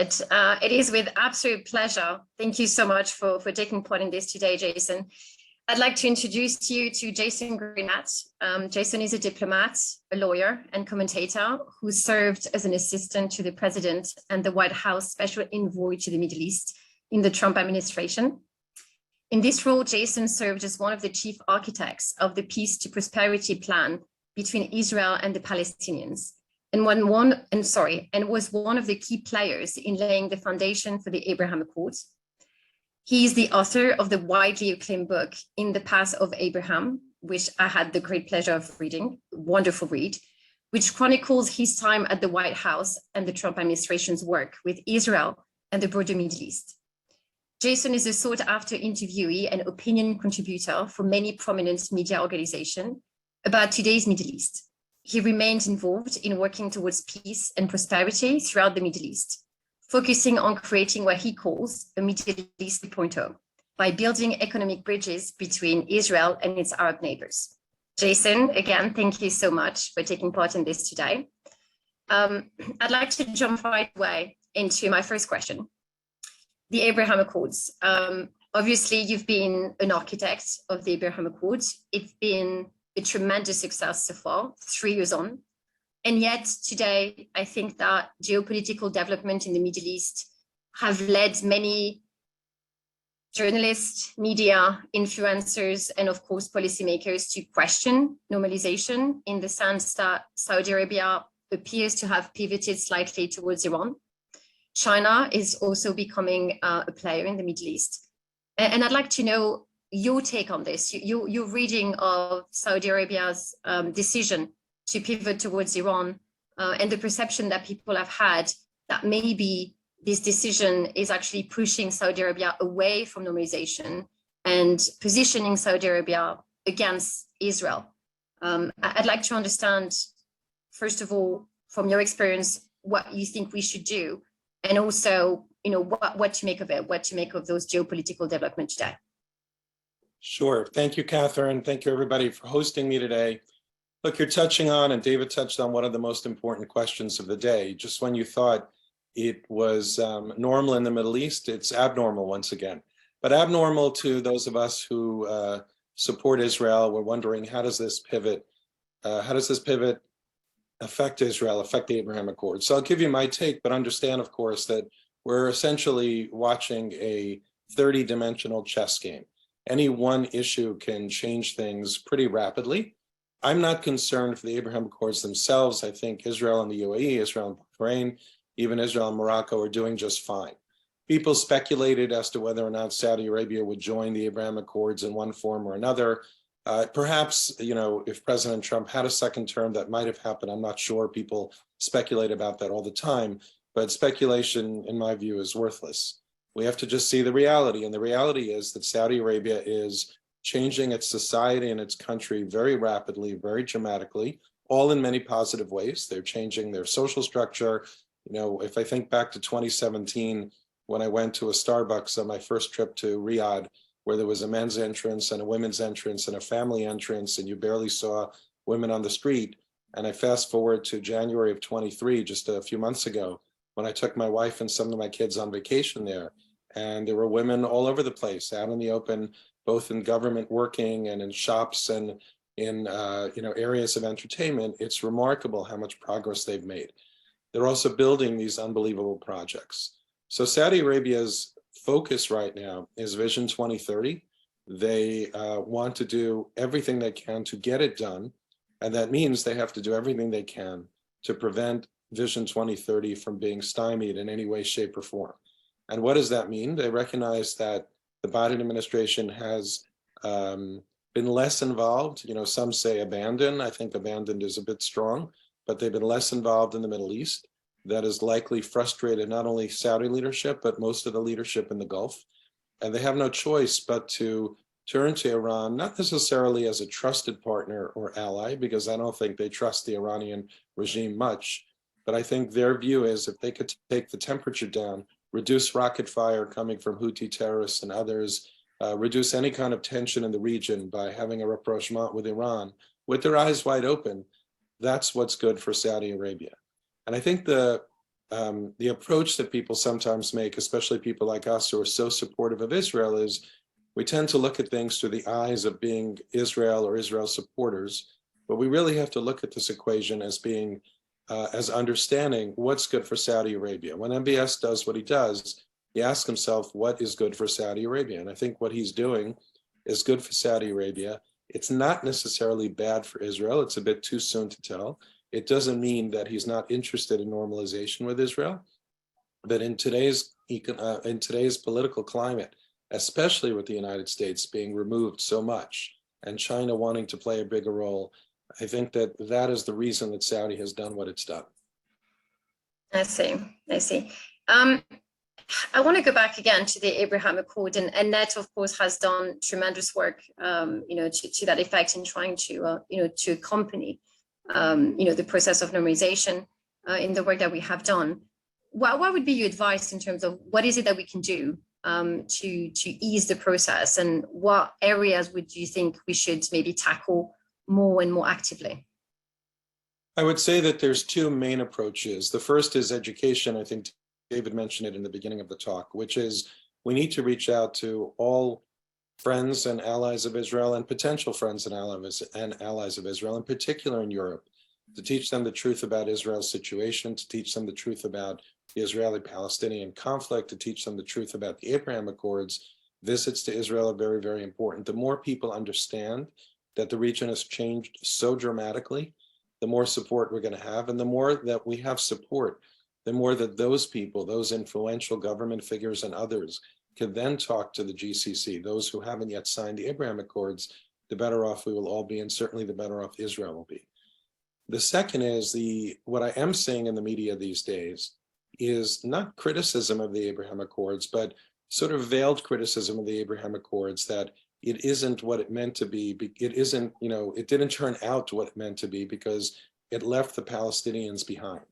it. It is with absolute pleasure. Thank you so much for taking part in this today, Jason. I'd like to introduce you to Jason Greenblatt. Jason is a diplomat, a lawyer, and commentator who served as an assistant to the president and the White House special envoy to the Middle East in the Trump administration. In this role, Jason served as one of the chief architects of the Peace to Prosperity plan between Israel and the Palestinians, and was one of the key players in laying the foundation for the Abraham Accords. He is the author of the widely acclaimed book, In the Path of Abraham, which I had the great pleasure of reading, wonderful read, which chronicles his time at the White House and the Trump administration's work with Israel and the broader Middle East. Jason is a sought-after interviewee and opinion contributor for many prominent media organizations about today's Middle East. He remains involved in working towards peace and prosperity throughout the Middle East, focusing on creating what he calls a Middle East 3.0 by building economic bridges between Israel and its Arab neighbors. Jason, again, thank you so much for taking part in this today. I'd like to jump right away into my first question. The Abraham Accords. Obviously, you've been an architect of the Abraham Accords. It's been a tremendous success so far, 3 years on. And yet today, I think that geopolitical development in the Middle East have led many journalists, media, influencers, and of course, policymakers to question normalization in the sense that Saudi Arabia appears to have pivoted slightly towards Iran. China is also becoming a player in the Middle East. And I'd like to know your take on this, your reading of Saudi Arabia's decision to pivot towards Iran and the perception that people have had that maybe this decision is actually pushing Saudi Arabia away from normalization and positioning Saudi Arabia against Israel. I'd like to understand, first of all, from your experience, what you think we should do, and also, what to make of it, what to make of those geopolitical developments today. Sure. Thank you, Catherine. Thank you, everybody, for hosting me today. Look, you're touching on, and David touched on, one of the most important questions of the day. Just when you thought it was normal in the Middle East, it's abnormal once again. But abnormal to those of us who support Israel. We're wondering, how does this pivot affect Israel, affect the Abraham Accords? So I'll give you my take, but understand, of course, that we're essentially watching a 30-dimensional chess game. Any one issue can change things pretty rapidly. I'm not concerned for the Abraham Accords themselves. I think Israel and the UAE, Israel and Bahrain, even Israel and Morocco are doing just fine. People speculated as to whether or not Saudi Arabia would join the Abraham Accords in one form or another. Perhaps, if President Trump had a second term, that might have happened. I'm not sure. People speculate about that all the time, but speculation, in my view, is worthless. We have to just see the reality, and the reality is that Saudi Arabia is changing its society and its country very rapidly, very dramatically, all in many positive ways. They're changing their social structure. If I think back to 2017, when I went to a Starbucks on my first trip to Riyadh, where there was a men's entrance and a women's entrance and a family entrance, and you barely saw women on the street. And I fast forward to January of 23, just a few months ago, when I took my wife and some of my kids on vacation there. And there were women all over the place, out in the open, both in government working and in shops and in areas of entertainment. It's remarkable how much progress they've made. They're also building these unbelievable projects. So Saudi Arabia's focus right now is Vision 2030. They want to do everything they can to get it done. And that means they have to do everything they can to prevent Vision 2030 from being stymied in any way, shape, or form. And what does that mean? They recognize that the Biden administration has been less involved. Some say abandoned. I think abandoned is a bit strong, but they've been less involved in the Middle East. That has likely frustrated not only Saudi leadership, but most of the leadership in the Gulf. And they have no choice but to turn to Iran, not necessarily as a trusted partner or ally, because I don't think they trust the Iranian regime much. But I think their view is if they could take the temperature down, reduce rocket fire coming from Houthi terrorists and others, reduce any kind of tension in the region by having a rapprochement with Iran, with their eyes wide open, that's what's good for Saudi Arabia. And I think the the approach that people sometimes make, especially people like us who are so supportive of Israel, is we tend to look at things through the eyes of being Israel or Israel supporters, but we really have to look at this equation as being, as understanding what's good for Saudi Arabia. When MBS does what he does, he asks himself, what is good for Saudi Arabia? And I think what he's doing is good for Saudi Arabia. It's not necessarily bad for Israel. It's a bit too soon to tell. It doesn't mean that he's not interested in normalization with Israel, but in today's political climate, especially with the United States being removed so much and China wanting to play a bigger role, I think that that is the reason that Saudi has done what it's done. I see. I want to go back again to the Abraham Accord, and NET, of course, has done tremendous work, to that effect in trying to, to accompany, the process of normalization in the work that we have done. What would be your advice in terms of what is it that we can do to ease the process, and what areas would you think we should maybe tackle more and more actively? I would say that there's two main approaches. The first is education. I think David mentioned it in the beginning of the talk, which is we need to reach out to all friends and allies of Israel and potential friends and allies of Israel, in particular in Europe, to teach them the truth about Israel's situation, to teach them the truth about the Israeli-Palestinian conflict, to teach them the truth about the Abraham Accords. Visits to Israel are very, very important. The more people understand that the region has changed so dramatically, the more support we're going to have. And the more that we have support, the more that those people, those influential government figures and others can then talk to the GCC, those who haven't yet signed the Abraham Accords, the better off we will all be, and certainly the better off Israel will be. The second is what I am seeing in the media these days is not criticism of the Abraham Accords, but sort of veiled criticism of the Abraham Accords, that it isn't what it meant to be. It isn't, it didn't turn out to what it meant to be because it left the Palestinians behind.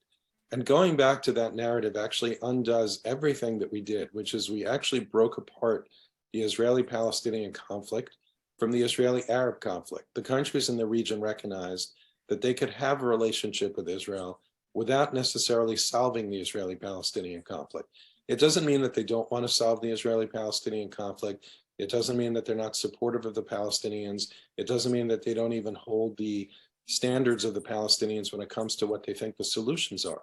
And going back to that narrative actually undoes everything that we did, which is we actually broke apart the Israeli-Palestinian conflict from the Israeli-Arab conflict. The countries in the region recognized that they could have a relationship with Israel without necessarily solving the Israeli-Palestinian conflict. It doesn't mean that they don't want to solve the Israeli-Palestinian conflict. It doesn't mean that they're not supportive of the Palestinians. It doesn't mean that they don't even hold the standards of the Palestinians when it comes to what they think the solutions are.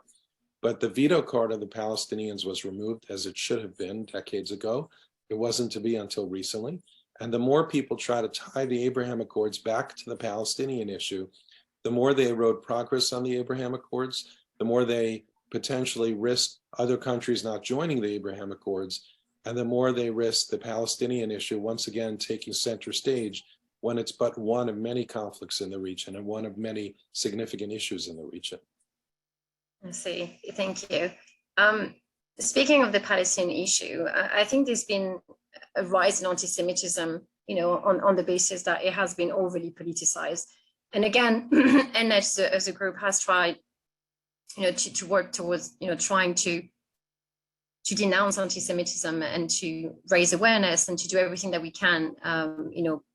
But the veto card of the Palestinians was removed, as it should have been decades ago. It wasn't to be until recently. And the more people try to tie the Abraham Accords back to the Palestinian issue, the more they erode progress on the Abraham Accords, the more they potentially risk other countries not joining the Abraham Accords, and the more they risk the Palestinian issue once again taking center stage when it's but one of many conflicts in the region and one of many significant issues in the region. I see. Thank you. Speaking of the Palestinian issue, I think there's been a rise in anti-Semitism, on the basis that it has been overly politicized. And again, NET as a group has tried, to work towards, trying to denounce anti-Semitism and to raise awareness and to do everything that we can,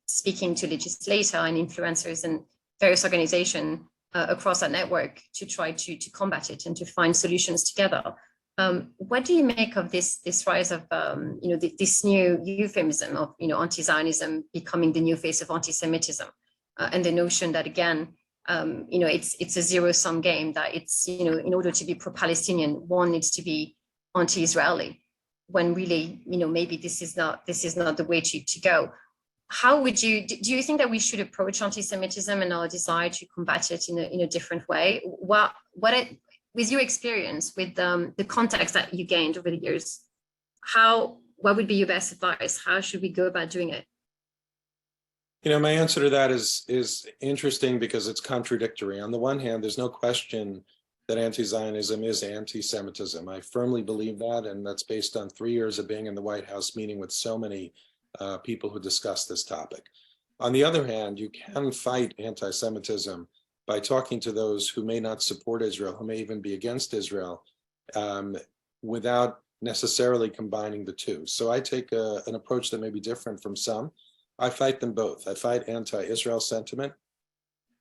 speaking to legislators and influencers and various organizations across that network to try to combat it and to find solutions together. What do you make of this rise of, this new euphemism of, anti-Zionism becoming the new face of anti-Semitism, and the notion that, again, it's a zero-sum game, that it's, in order to be pro-Palestinian, one needs to be anti-Israeli, when really, maybe this is not the way to go. How would do you think that we should approach anti-Semitism and our desire to combat it in a different way? With your experience, with the context that you gained over the years, what would be your best advice? How should we go about doing it? My answer to that is interesting because it's contradictory. On the one hand, there's no question that anti-Zionism is anti-Semitism. I firmly believe that, and that's based on 3 years of being in the White House, meeting with so many people who discuss this topic. On the other hand, you can fight anti-Semitism by talking to those who may not support Israel, who may even be against Israel, without necessarily combining the two. So I take an approach that may be different from some. I fight them both. I fight anti-Israel sentiment.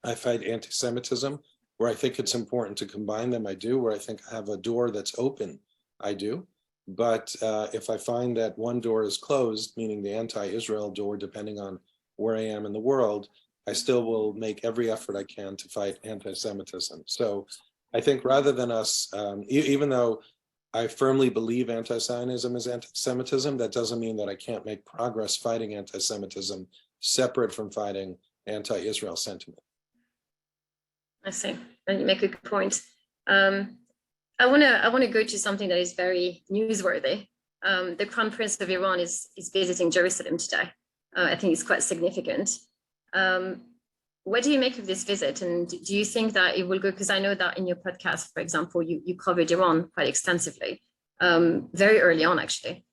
I fight anti-Semitism Where I think it's important to combine them, I do. Where I think I have a door that's open, I do. But if I find that one door is closed, meaning the anti-Israel door, depending on where I am in the world, I still will make every effort I can to fight anti-Semitism. So I think rather than us, even though I firmly believe anti-Zionism is anti-Semitism, that doesn't mean that I can't make progress fighting anti-Semitism separate from fighting anti-Israel sentiment. I see. And you make a good point. I want to go to something that is very newsworthy. The Crown Prince of Iran is visiting Jerusalem today. I think it's quite significant. What do you make of this visit? And do you think that it will go, because I know that in your podcast, for example, you covered Iran quite extensively, very early on, actually.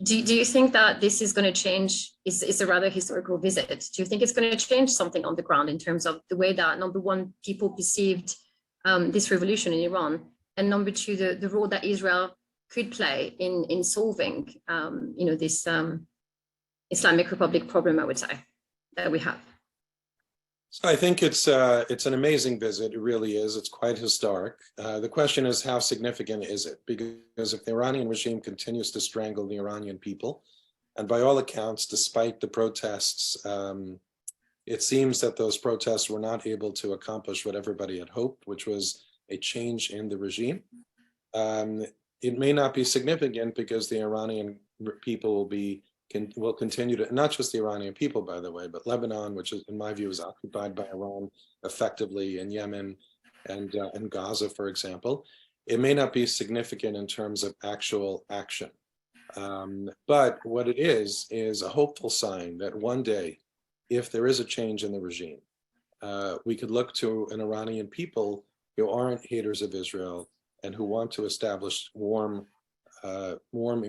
Do you think that this is going to change? It's a rather historical visit. Do you think it's going to change something on the ground in terms of the way that, number one, people perceived this revolution in Iran, and number two, the role that Israel could play in solving, this Islamic Republic problem, I would say, that we have? So I think it's an amazing visit. It really is. It's quite historic. The question is, how significant is it? Because if the Iranian regime continues to strangle the Iranian people, and by all accounts, despite the protests, it seems that those protests were not able to accomplish what everybody had hoped, which was a change in the regime. It may not be significant because the Iranian people will continue to, not just the Iranian people, by the way, but Lebanon, which is, in my view, is occupied by Iran effectively, in Yemen and Gaza, for example. It may not be significant in terms of actual action. But what it is a hopeful sign that one day, if there is a change in the regime, we could look to an Iranian people who aren't haters of Israel and who want to establish warm,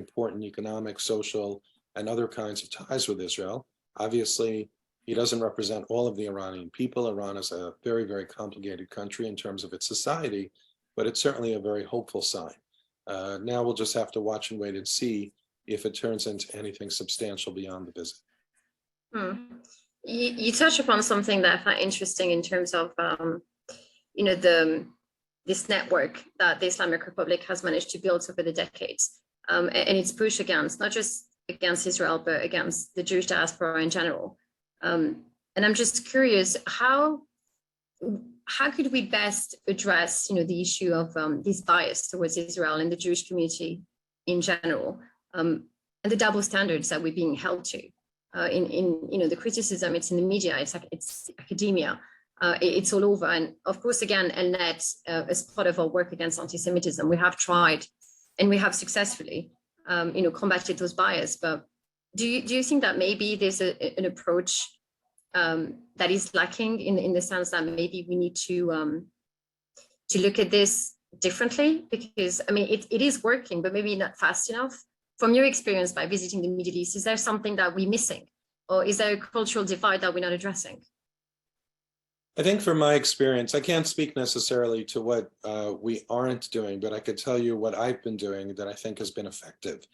important economic, social, and other kinds of ties with Israel. Obviously, he doesn't represent all of the Iranian people. Iran is a very, very complicated country in terms of its society, but it's certainly a very hopeful sign. Now we'll just have to watch and wait and see if it turns into anything substantial beyond the visit. You touch upon something that I find interesting in terms of, this network that the Islamic Republic has managed to build over the decades, and its push against, not just against Israel, but against the Jewish diaspora in general. And I'm just curious, how could we best address, the issue of this bias towards Israel and the Jewish community in general, and the double standards that we're being held to? In the criticism, it's in the media, it's academia, it's all over. And of course, again, FELNET, as part of our work against anti-Semitism, we have tried and we have successfully combated those bias. But do you think that maybe there's an approach that is lacking in the sense that maybe we need to look at this differently? Because it is working, but maybe not fast enough. From your experience by visiting the Middle East, is there something that we're missing, or is there a cultural divide that we're not addressing? I think from my experience, I can't speak necessarily to what we aren't doing, but I could tell you what I've been doing that I think has been effective.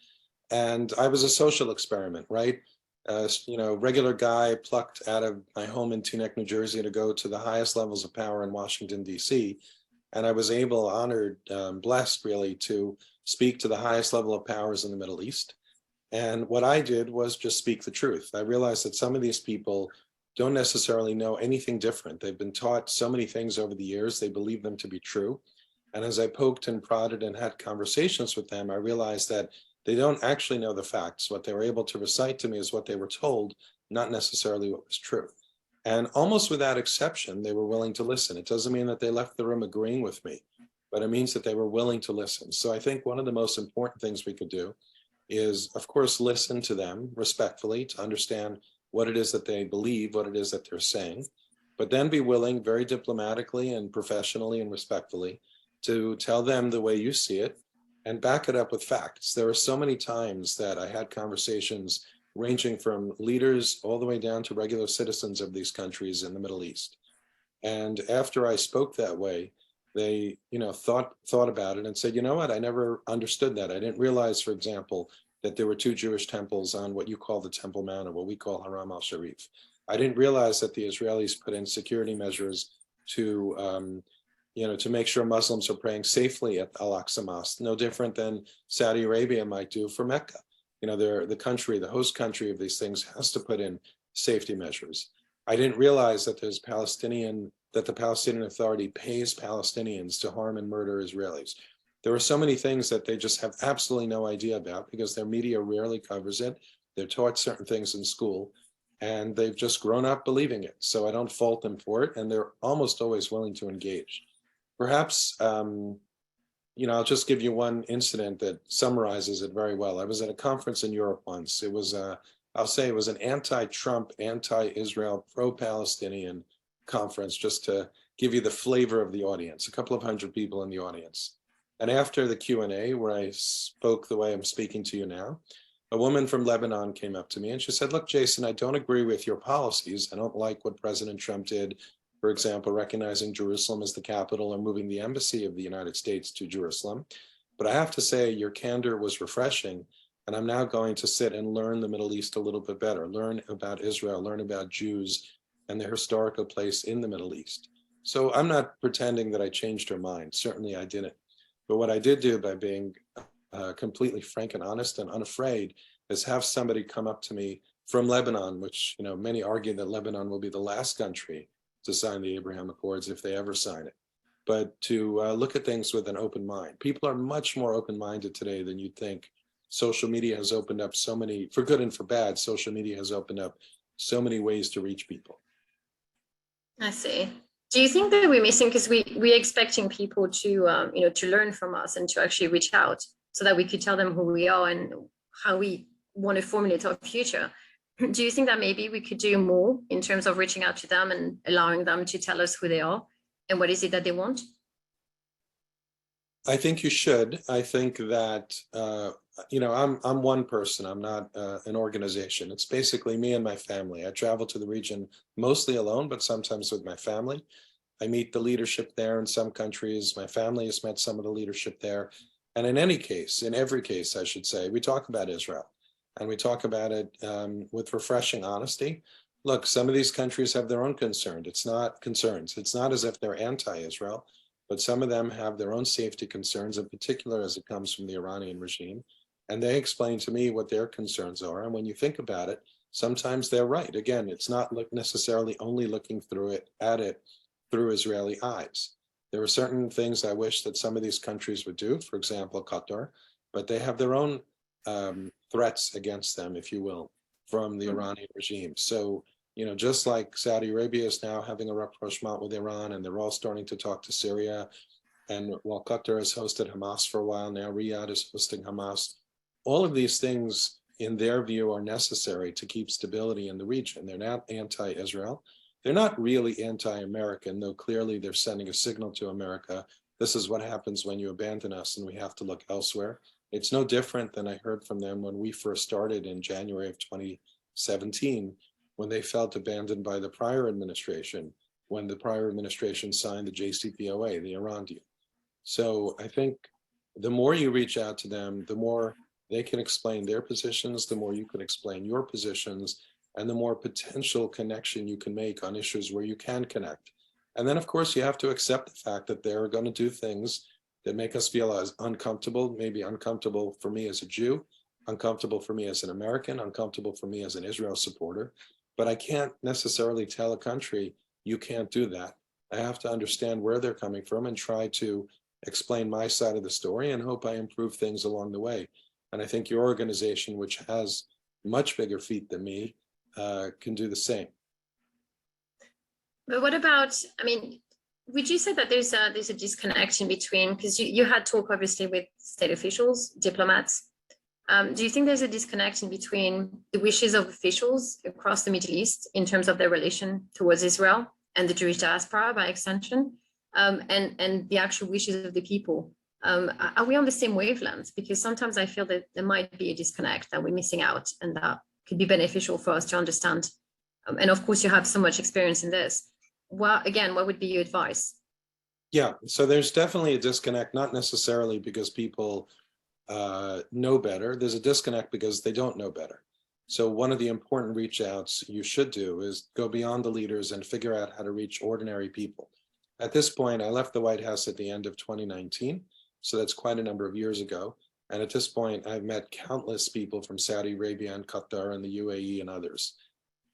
And I was a social experiment, right? Regular guy plucked out of my home in Teaneck, New Jersey to go to the highest levels of power in Washington, D.C. And I was able, honored, blessed really to speak to the highest level of powers in the Middle East. And what I did was just speak the truth. I realized that some of these people don't necessarily know anything different. They've been taught so many things over the years, they believe them to be true. And as I poked and prodded and had conversations with them, I realized that they don't actually know the facts. What they were able to recite to me is what they were told, not necessarily what was true. And almost without exception, they were willing to listen. It doesn't mean that they left the room agreeing with me, but it means that they were willing to listen. So I think one of the most important things we could do is, of course, listen to them respectfully to understand what it is that they believe, what it is that they're saying, but then be willing very diplomatically and professionally and respectfully to tell them the way you see it and back it up with facts. There are so many times that I had conversations ranging from leaders all the way down to regular citizens of these countries in the Middle East. And after I spoke that way, they, thought about it and said, you know what, I never understood that. I didn't realize, for example, that there were two Jewish temples on what you call the Temple Mount, or what we call Haram al-Sharif. I didn't realize that the Israelis put in security measures to to make sure Muslims are praying safely at Al-Aqsa Mosque, no different than Saudi Arabia might do for Mecca. They're the country, the host country of these things has to put in safety measures. I didn't realize that the Palestinian Authority pays Palestinians to harm and murder Israelis. There are so many things that they just have absolutely no idea about because their media rarely covers it. They're taught certain things in school, and they've just grown up believing it. So I don't fault them for it, and they're almost always willing to engage. Perhaps, I'll just give you one incident that summarizes it very well. I was at a conference in Europe once. It was, I'll say it was an anti-Trump, anti-Israel, pro-Palestinian conference, just to give you the flavor of the audience, a couple of hundred people in the audience. And after the Q&A, where I spoke the way I'm speaking to you now, a woman from Lebanon came up to me and she said, look, Jason, I don't agree with your policies. I don't like what President Trump did, for example, recognizing Jerusalem as the capital or moving the embassy of the United States to Jerusalem. But I have to say your candor was refreshing. And I'm now going to sit and learn the Middle East a little bit better, learn about Israel, learn about Jews and their historical place in the Middle East. So I'm not pretending that I changed her mind. Certainly I didn't. But what I did do by being completely frank and honest and unafraid is have somebody come up to me from Lebanon, which, many argue that Lebanon will be the last country to sign the Abraham Accords if they ever sign it. But to look at things with an open mind. People are much more open-minded today than you'd think. Social media has opened up so many, for good and for bad, social media has opened up so many ways to reach people. I see. Do you think that we're missing, because we're expecting people to, to learn from us and to actually reach out so that we could tell them who we are and how we want to formulate our future. Do you think that maybe we could do more in terms of reaching out to them and allowing them to tell us who they are and what is it that they want? I think you should. I think that, I'm one person. I'm not an organization. It's basically me and my family. I travel to the region mostly alone, but sometimes with my family. I meet the leadership there in some countries. My family has met some of the leadership there. And in every case, I should say, we talk about Israel. And we talk about it with refreshing honesty. Look, some of these countries have their own concerns. It's not as if they're anti-Israel, but some of them have their own safety concerns, in particular as it comes from the Iranian regime. And they explain to me what their concerns are. And when you think about it, sometimes they're right. Again, it's not necessarily only looking at it through Israeli eyes. There are certain things I wish that some of these countries would do, for example, Qatar, but they have their own threats against them, if you will, from the Iranian regime. So, just like Saudi Arabia is now having a rapprochement with Iran, and they're all starting to talk to Syria, and while Qatar has hosted Hamas for a while now, Riyadh is hosting Hamas. All of these things, in their view, are necessary to keep stability in the region. They're not anti-Israel. They're not really anti-American, though clearly they're sending a signal to America. This is what happens when you abandon us and we have to look elsewhere. It's no different than I heard from them when we first started in January of 2017, when they felt abandoned by the prior administration, when the prior administration signed the JCPOA, the Iran deal. So I think the more you reach out to them, the more they can explain their positions, the more you can explain your positions, and the more potential connection you can make on issues where you can connect. And then, of course, you have to accept the fact that they're going to do things that make us feel as uncomfortable, maybe uncomfortable for me as a Jew, uncomfortable for me as an American, uncomfortable for me as an Israel supporter. But I can't necessarily tell a country, you can't do that. I have to understand where they're coming from and try to explain my side of the story and hope I improve things along the way. And I think your organization, which has much bigger feet than me, can do the same. But what about, would you say that there's a disconnection between, because you had talk obviously with state officials, diplomats. Do you think there's a disconnection between the wishes of officials across the Middle East in terms of their relation towards Israel and the Jewish diaspora by extension, and the actual wishes of the people? Are we on the same wavelength? Because sometimes I feel that there might be a disconnect that we're missing out, and that could be beneficial for us to understand. And of course, you have so much experience in this. Well, again, what would be your advice? Yeah, so there's definitely a disconnect, not necessarily because people know better. There's a disconnect because they don't know better. So one of the important reach outs you should do is go beyond the leaders and figure out how to reach ordinary people. At this point, I left the White House at the end of 2019, so that's quite a number of years ago. And at this point, I've met countless people from Saudi Arabia and Qatar and the UAE and others.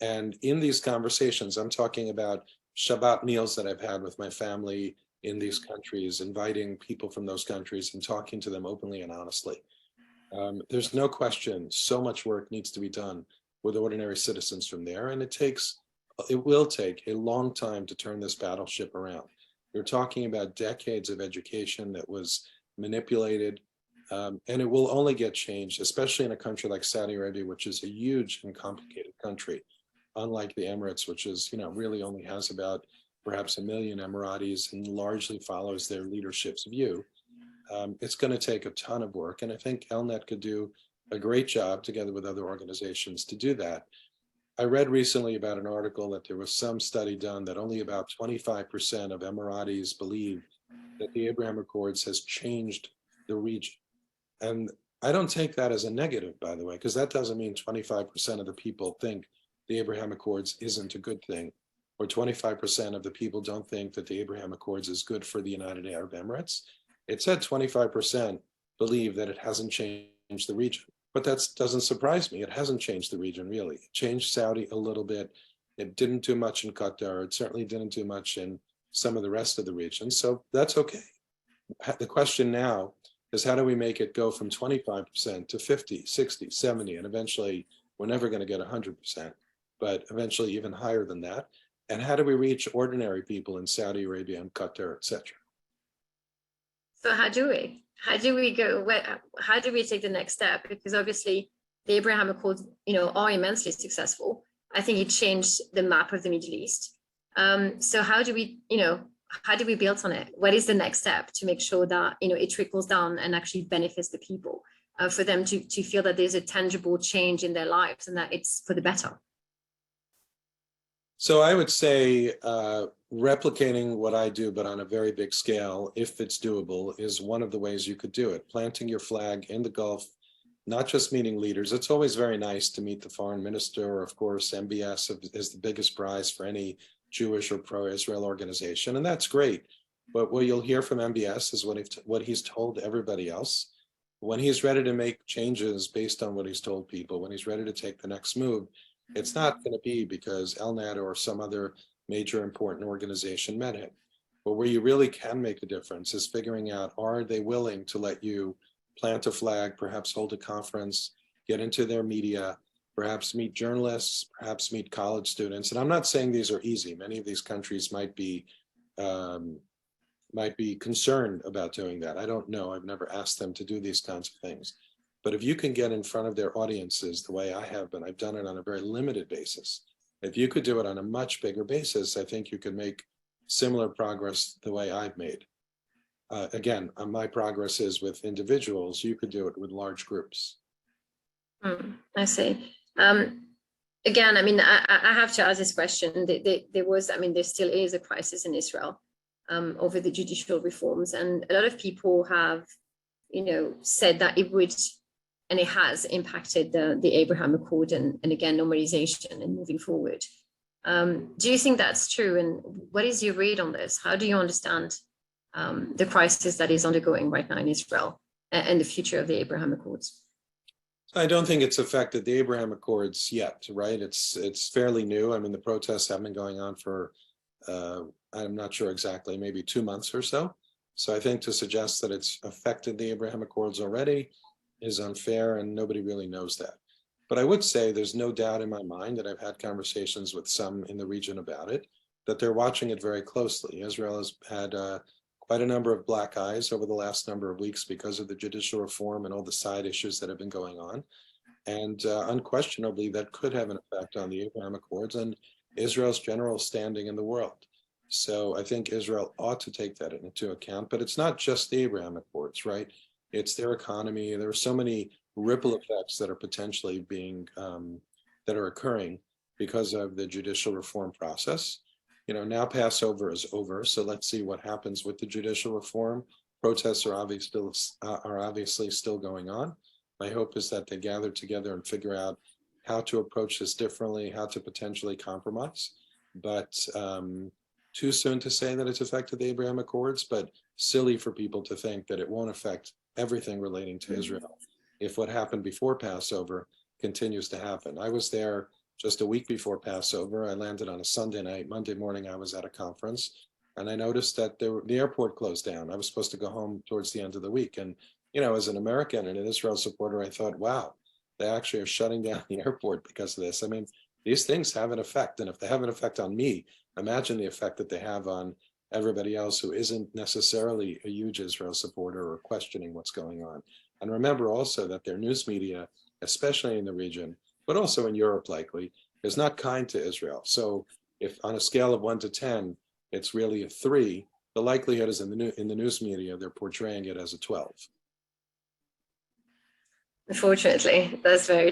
And in these conversations, I'm talking about Shabbat meals that I've had with my family in these countries, inviting people from those countries and talking to them openly and honestly. There's no question, so much work needs to be done with ordinary citizens from there, and it will take a long time to turn this battleship around. You're talking about decades of education that was manipulated, and it will only get changed, especially in a country like Saudi Arabia, which is a huge and complicated country, unlike the Emirates, which is, really only has about perhaps 1 million Emiratis and largely follows their leadership's view. It's going to take a ton of work, and I think FELNET could do a great job together with other organizations to do that. I read recently about an article that there was some study done that only about 25% of Emiratis believe that the Abraham Accords has changed the region. And I don't take that as a negative, by the way, because that doesn't mean 25% of the people think the Abraham Accords isn't a good thing, or 25% of the people don't think that the Abraham Accords is good for the United Arab Emirates. It said 25% believe that it hasn't changed the region. But that doesn't surprise me. It hasn't changed the region, really. It changed Saudi a little bit. It didn't do much in Qatar. It certainly didn't do much in some of the rest of the region. So that's okay. The question now is, how do we make it go from 25% to 50, 60, 70, and eventually we're never going to get 100%, but eventually even higher than that. And how do we reach ordinary people in Saudi Arabia and Qatar, et cetera? So how do we? How do we go? How do we take the next step? Because obviously the Abraham Accords, are immensely successful. I think it changed the map of the Middle East. So how do we build on it? What is the next step to make sure that it trickles down and actually benefits the people, for them to feel that there's a tangible change in their lives and that it's for the better? So I would say replicating what I do, but on a very big scale, if it's doable, is one of the ways you could do it. Planting your flag in the Gulf, not just meeting leaders. It's always very nice to meet the foreign minister, or of course, MBS is the biggest prize for any Jewish or pro-Israel organization, and that's great. But what you'll hear from MBS is what he's told everybody else. When he's ready to make changes based on what he's told people, when he's ready to take the next move, it's not going to be because FELNET or some other major important organization met him. But where you really can make a difference is figuring out, are they willing to let you plant a flag, perhaps hold a conference, get into their media, perhaps meet journalists, perhaps meet college students. And I'm not saying these are easy. Many of these countries might be concerned about doing that. I don't know. I've never asked them to do these kinds of things. But if you can get in front of their audiences the way I have been, I've done it on a very limited basis. If you could do it on a much bigger basis, I think you could make similar progress the way I've made. Again, my progress is with individuals. You could do it with large groups. I see. Again, I have to ask this question. There still is a crisis in Israel over the judicial reforms, and a lot of people have, said that it would, and it has impacted the Abraham Accord and again, normalization and moving forward. Do you think that's true? And what is your read on this? How do you understand the crisis that is undergoing right now in Israel and the future of the Abraham Accords? I don't think it's affected the Abraham Accords yet, right? It's fairly new. The protests have been going on for, I'm not sure exactly, maybe 2 months or so. So I think to suggest that it's affected the Abraham Accords already is unfair, and nobody really knows that. But I would say there's no doubt in my mind that I've had conversations with some in the region about it, that they're watching it very closely. Israel has had quite a number of black eyes over the last number of weeks because of the judicial reform and all the side issues that have been going on. And unquestionably, that could have an effect on the Abraham Accords and Israel's general standing in the world. So I think Israel ought to take that into account. But it's not just the Abraham Accords, right? It's their economy. There are so many ripple effects that are potentially that are occurring because of the judicial reform process. Now Passover is over, so let's see what happens with the judicial reform. Protests are obviously still going on. My hope is that they gather together and figure out how to approach this differently, how to potentially compromise. But too soon to say that it's affected the Abraham Accords, but silly for people to think that it won't affect everything relating to Israel if what happened before Passover continues to happen. I was there just a week before Passover. I landed on a Sunday night. Monday morning, I was at a conference, and I noticed that the airport closed down. I was supposed to go home towards the end of the week. And, you know, as an American and an Israel supporter, I thought, wow, they actually are shutting down the airport because of this. I mean, these things have an effect. And if they have an effect on me, imagine the effect that they have on everybody else who isn't necessarily a huge Israel supporter or questioning what's going on. And remember also that their news media, especially in the region, but also in Europe likely, is not kind to Israel. So if on a scale of 1 to 10, it's really a 3, the likelihood is in the news media, they're portraying it as a 12. Unfortunately, that's very